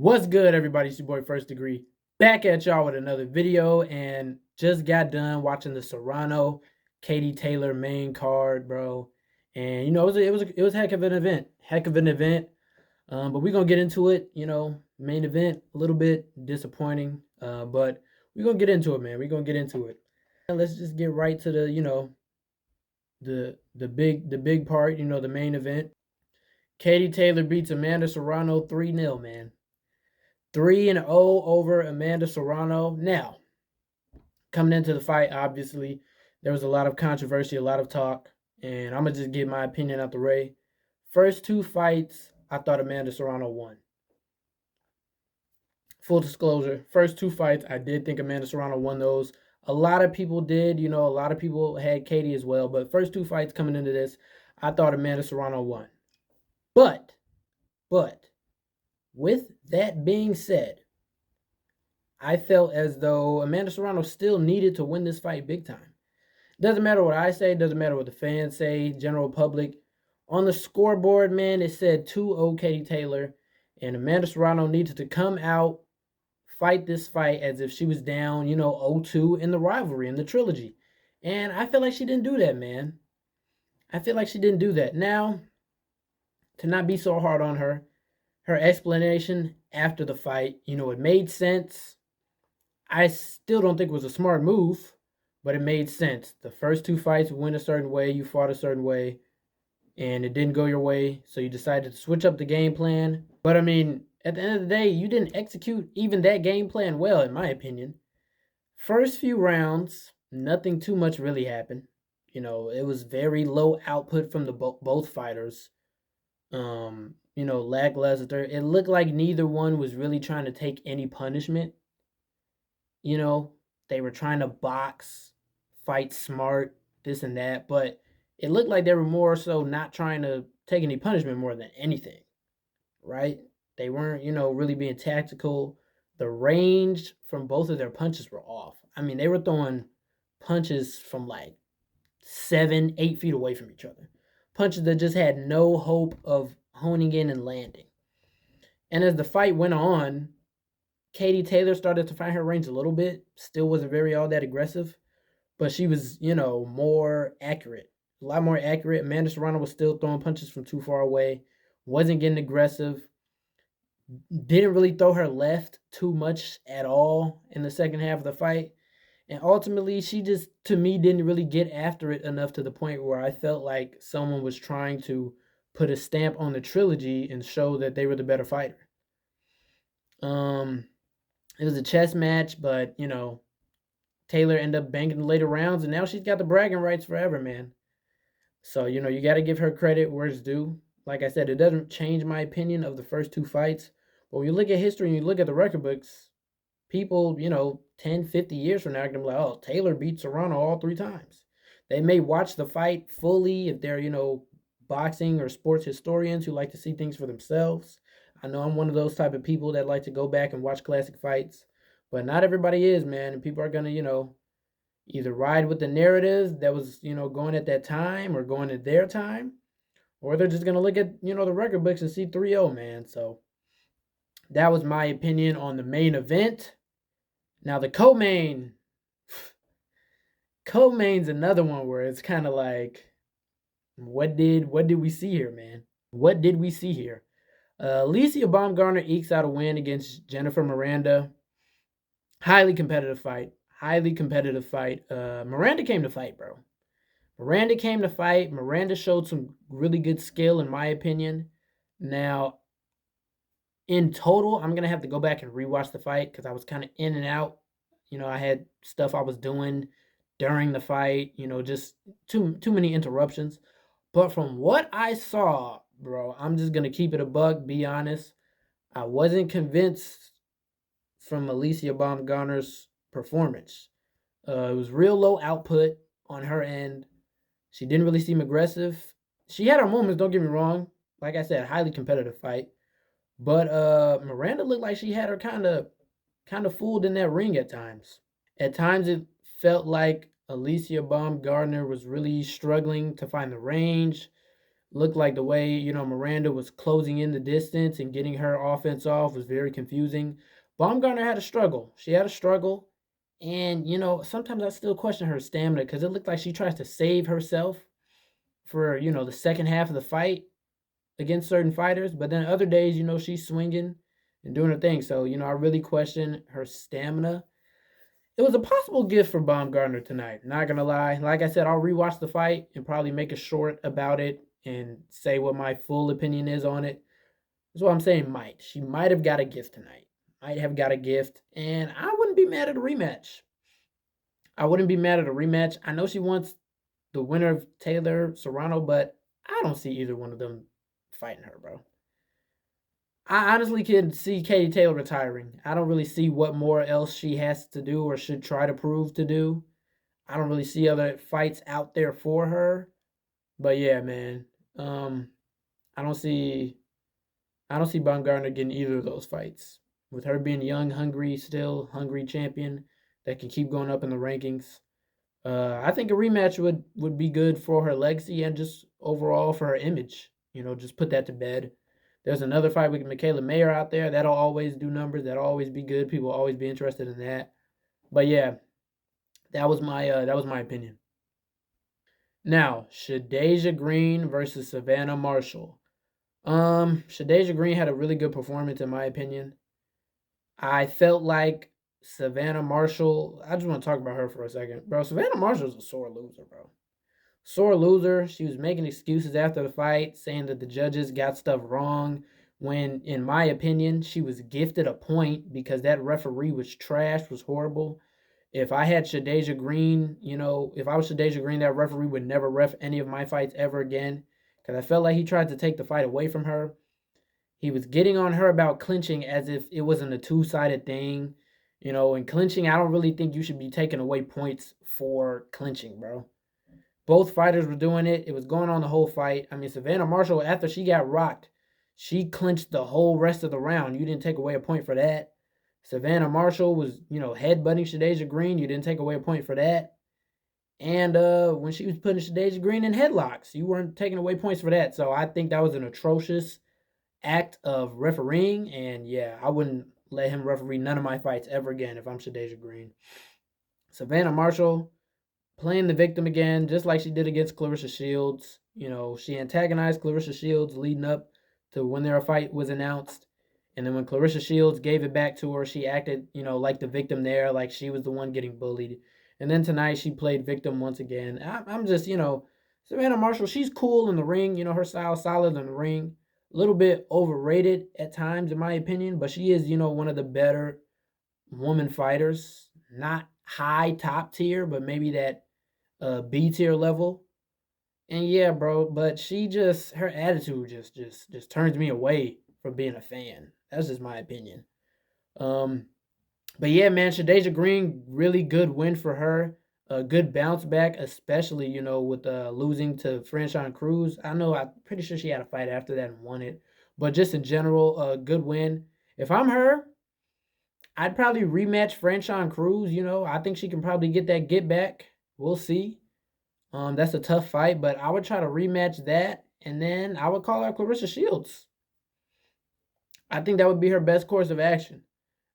What's good, everybody? It's your boy First Degree back at y'all with another video, and just got done watching the Serrano Katie Taylor main card, bro. And it was heck of an event. But we're gonna get into it. Main event a little bit disappointing, but we're gonna get into it, man. We're gonna get into it. And let's just get right to the big part. The main event. Katie Taylor beats Amanda Serrano 3-0, man. 3-0 over Amanda Serrano. Now, coming into the fight, obviously, there was a lot of controversy, a lot of talk, and I'm going to just give my opinion out the way. First two fights, I thought Amanda Serrano won. Full disclosure, first two fights, I did think Amanda Serrano won those. A lot of people did, a lot of people had Katie as well, but first two fights coming into this, I thought Amanda Serrano won. But, with that being said, I felt as though Amanda Serrano still needed to win this fight big time. Doesn't matter what I say, doesn't matter what the fans say, general public. On the scoreboard, man, it said 2-0 Katie Taylor, and Amanda Serrano needed to come out, fight this fight as if she was down, 0-2 in the rivalry, in the trilogy. And I feel like she didn't do that, man. I feel like she didn't do that. Now, to not be so hard on her explanation after the fight, it made sense. I still don't think it was a smart move, but it made sense. The first two fights went a certain way, you fought a certain way, and it didn't go your way, so you decided to switch up the game plan. But I mean, at the end of the day, you didn't execute even that game plan well, in my opinion. First few rounds, nothing too much really happened. It was very low output from the both fighters. Lackluster. It looked like neither one was really trying to take any punishment. They were trying to box, fight smart, this and that, but it looked like they were more so not trying to take any punishment more than anything, right? They weren't, really being tactical. The range from both of their punches were off. I mean, they were throwing punches from like 7-8 feet away from each other. Punches that just had no hope of honing in and landing. And as the fight went on, Katie Taylor started to find her range a little bit. Still wasn't very all that aggressive, but she was, more accurate. A lot more accurate. Amanda Serrano was still throwing punches from too far away. Wasn't getting aggressive. Didn't really throw her left too much at all in the second half of the fight. And ultimately, she just, to me, didn't really get after it enough to the point where I felt like someone was trying to put a stamp on the trilogy and show that they were the better fighter. It was a chess match, but, Taylor ended up banging the later rounds, and now she's got the bragging rights forever, man. So, you got to give her credit where it's due. Like I said, it doesn't change my opinion of the first two fights. But when you look at history and you look at the record books, people, 10, 50 years from now are going to be like, oh, Taylor beat Serrano all three times. They may watch the fight fully if they're, boxing or sports historians who like to see things for themselves. I know I'm one of those type of people that like to go back and watch classic fights, but not everybody is, man. And people are going to, either ride with the narrative that was, going at that time or going at their time, or they're just going to look at, the record books and see 3-0, man. So that was my opinion on the main event. Now the co-main's another one where it's kind of like, what did we see here, man? What did we see here? Alicia Baumgartner ekes out a win against Jennifer Miranda. Highly competitive fight. Miranda came to fight, bro. Miranda showed some really good skill, in my opinion. Now, in total, I'm going to have to go back and rewatch the fight because I was kind of in and out. I had stuff I was doing during the fight, just too many interruptions. But from what I saw, bro, I'm just going to keep it a buck, be honest. I wasn't convinced from Alicia Baumgartner's performance. It was real low output on her end. She didn't really seem aggressive. She had her moments, don't get me wrong. Like I said, highly competitive fight. But Miranda looked like she had her kind of fooled in that ring at times. At times it felt like Alicia Baumgartner was really struggling to find the range. Looked like the way, Miranda was closing in the distance and getting her offense off was very confusing. Baumgartner had a struggle. She had a struggle. And, sometimes I still question her stamina because it looked like she tries to save herself for, the second half of the fight against certain fighters. But then other days, she's swinging and doing her thing. So, I really question her stamina. It was a possible gift for Baumgartner tonight. Not gonna lie. Like I said, I'll rewatch the fight and probably make a short about it and say what my full opinion is on it. That's what I'm saying. Might she might have got a gift tonight? Might have got a gift, and I wouldn't be mad at a rematch. I wouldn't be mad at a rematch. I know she wants the winner of Taylor Serrano, but I don't see either one of them fighting her, bro. I honestly can see Katie Taylor retiring. I don't really see what more else she has to do or should try to prove to do. I don't really see other fights out there for her. But yeah, man. Um, I don't see I don't see Baumgartner getting either of those fights. With her being young, hungry, still hungry champion that can keep going up in the rankings. I think a rematch would be good for her legacy and just overall for her image. Just put that to bed. There's another fight with Michaela Mayer out there. That'll always do numbers. That'll always be good. People will always be interested in that. But yeah, that was my opinion. Now, Shadeja Green versus Savannah Marshall. Shadeja Green had a really good performance in my opinion. I felt like Savannah Marshall. I just want to talk about her for a second, bro. Savannah Marshall's a sore loser, bro. Sore loser. She was making excuses after the fight, saying that the judges got stuff wrong. When, in my opinion, she was gifted a point because that referee was trash, was horrible. If I had Shadeja Green, if I was Shadeja Green, that referee would never ref any of my fights ever again. Because I felt like he tried to take the fight away from her. He was getting on her about clinching as if it wasn't a two-sided thing. In clinching, I don't really think you should be taking away points for clinching, bro. Both fighters were doing it. It was going on the whole fight. I mean, Savannah Marshall, after she got rocked, she clinched the whole rest of the round. You didn't take away a point for that. Savannah Marshall was, headbutting Shadeja Green. You didn't take away a point for that. And when she was putting Shadeja Green in headlocks, you weren't taking away points for that. So I think that was an atrocious act of refereeing. And yeah, I wouldn't let him referee none of my fights ever again if I'm Shadeja Green. Savannah Marshall playing the victim again, just like she did against Clarissa Shields. She antagonized Clarissa Shields leading up to when their fight was announced. And then when Clarissa Shields gave it back to her, she acted, like the victim there, like she was the one getting bullied. And then tonight she played victim once again. I'm just, Savannah Marshall, she's cool in the ring. Her style solid in the ring. A little bit overrated at times, in my opinion, but she is, one of the better woman fighters. Not high top tier, but maybe that B tier level. And yeah, bro, but she just her attitude just turns me away from being a fan. That's just my opinion. Um, but yeah, man, Shadeja Green, really good win for her. A good bounce back, especially with losing to Franchon Cruz. I'm pretty sure she had a fight after that and won it. But just in general, a good win. If I'm her, I'd probably rematch Franchon Cruz. I think she can probably get that get back. We'll see. That's a tough fight, but I would try to rematch that, and then I would call out Clarissa Shields. I think that would be her best course of action.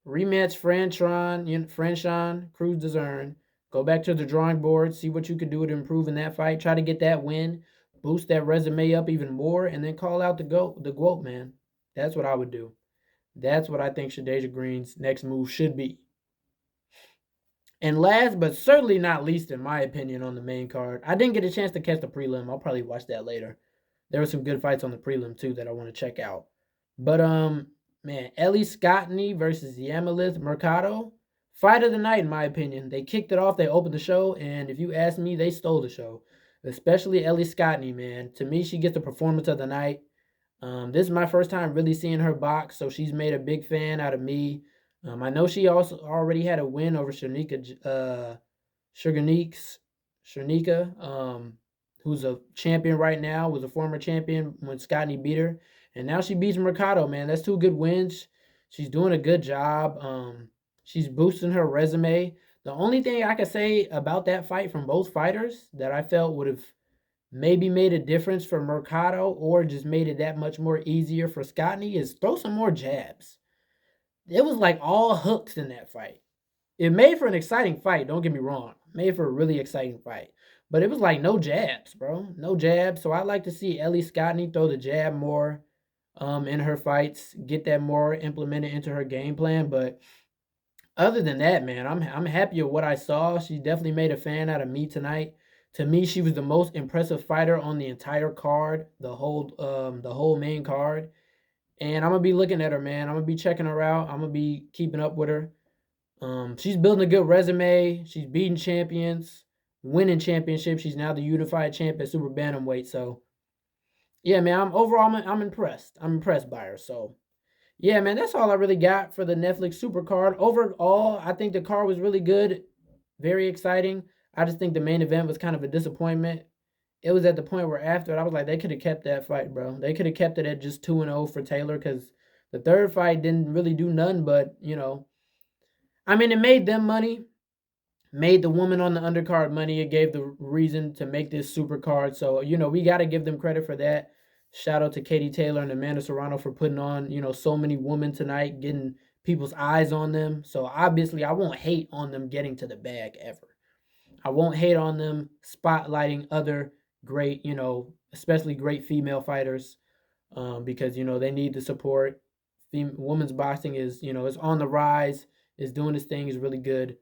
Rematch Franchon, Cruz Dezern. Go back to the drawing board, see what you could do to improve in that fight. Try to get that win, boost that resume up even more, and then call out the GOAT, man. That's what I would do. That's what I think Shadeja Green's next move should be. And last but certainly not least, in my opinion, on the main card, I didn't get a chance to catch the prelim. I'll probably watch that later. There were some good fights on the prelim too that I want to check out. But man, Ellie Scottney versus Yamalith Mercado, fight of the night in my opinion. They kicked it off. They opened the show, and if you ask me, they stole the show. Especially Ellie Scottney, man. To me, she gets the performance of the night. This is my first time really seeing her box, so she's made a big fan out of me. I know she also already had a win over Sharnika, who's a champion right now, was a former champion when Scottney beat her. And now she beats Mercado, man. That's two good wins. She's doing a good job. She's boosting her resume. The only thing I could say about that fight from both fighters that I felt would have maybe made a difference for Mercado or just made it that much more easier for Scotty is throw some more jabs. It was like all hooks in that fight. It made for an exciting fight, don't get me wrong. Made for a really exciting fight. But it was like no jabs, bro. No jabs. So I'd like to see Ellie Scotty throw the jab more in her fights, get that more implemented into her game plan. But other than that, man, I'm happy with what I saw. She definitely made a fan out of me tonight. To me, she was the most impressive fighter on the entire card, the whole main card. And I'm gonna be looking at her, man. I'm gonna be checking her out. I'm gonna be keeping up with her. She's building a good resume. She's beating champions, winning championships. She's now the unified champ at super bantamweight. So yeah, man, I'm impressed. I'm impressed by her. So yeah, man, that's all I really got for the Netflix Supercard. Overall, I think the card was really good, very exciting. I just think the main event was kind of a disappointment. It was at the point where after it, I was like, they could have kept that fight, bro. They could have kept it at just 2-0 for Taylor because the third fight didn't really do none but, I mean, it made them money, made the woman on the undercard money. It gave the reason to make this super card. So, we got to give them credit for that. Shout out to Katie Taylor and Amanda Serrano for putting on, so many women tonight, getting people's eyes on them. So, obviously, I won't hate on them getting to the bag ever. I won't hate on them spotlighting other great, especially great female fighters because, they need the support. Women's boxing is on the rise, is doing its thing, is really good.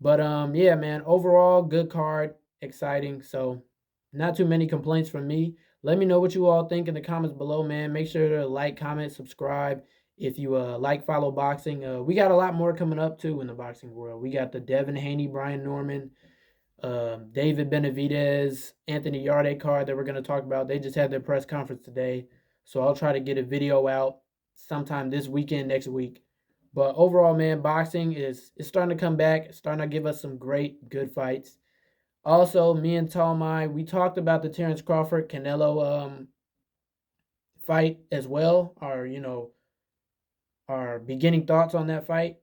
But yeah, man, overall good card, exciting. So not too many complaints from me. Let me know what you all think in the comments below, man. Make sure to like, comment, subscribe. If you follow boxing, we got a lot more coming up too in the boxing world. We got the Devin Haney, Brian Norman, David Benavidez, Anthony Yarde card that we're going to talk about. They just had their press conference today. So I'll try to get a video out sometime this weekend, next week. But overall, man, boxing is starting to come back. It's starting to give us some great, good fights. Also, me and Talmai, we talked about the Terrence Crawford Canelo fight as well. Our beginning thoughts on that fight.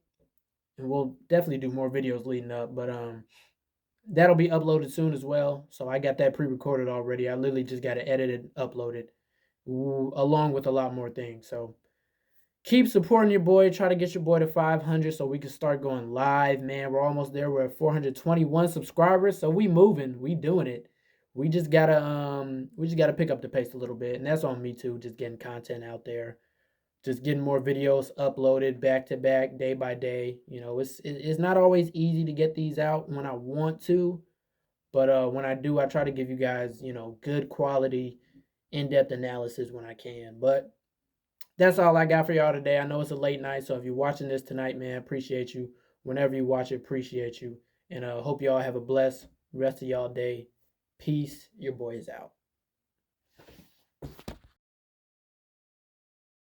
And we'll definitely do more videos leading up. But that'll be uploaded soon as well. So I got that pre-recorded already. I literally just got to edit it, upload it, along with a lot more things. So keep supporting your boy. Try to get your boy to 500 so we can start going live, man. We're almost there. We're at 421 subscribers, so we moving. We doing it. We just gotta pick up the pace a little bit, and that's on me too. Just getting content out there, just getting more videos uploaded back to back, day by day. It's not always easy to get these out when I want to, but when I do, I try to give you guys good quality, in-depth analysis when I can. But that's all I got for y'all today. I know it's a late night, so if you're watching this tonight, man, appreciate you. Whenever you watch it, appreciate you. And hope y'all have a blessed rest of y'all day. Peace. Your boy is out.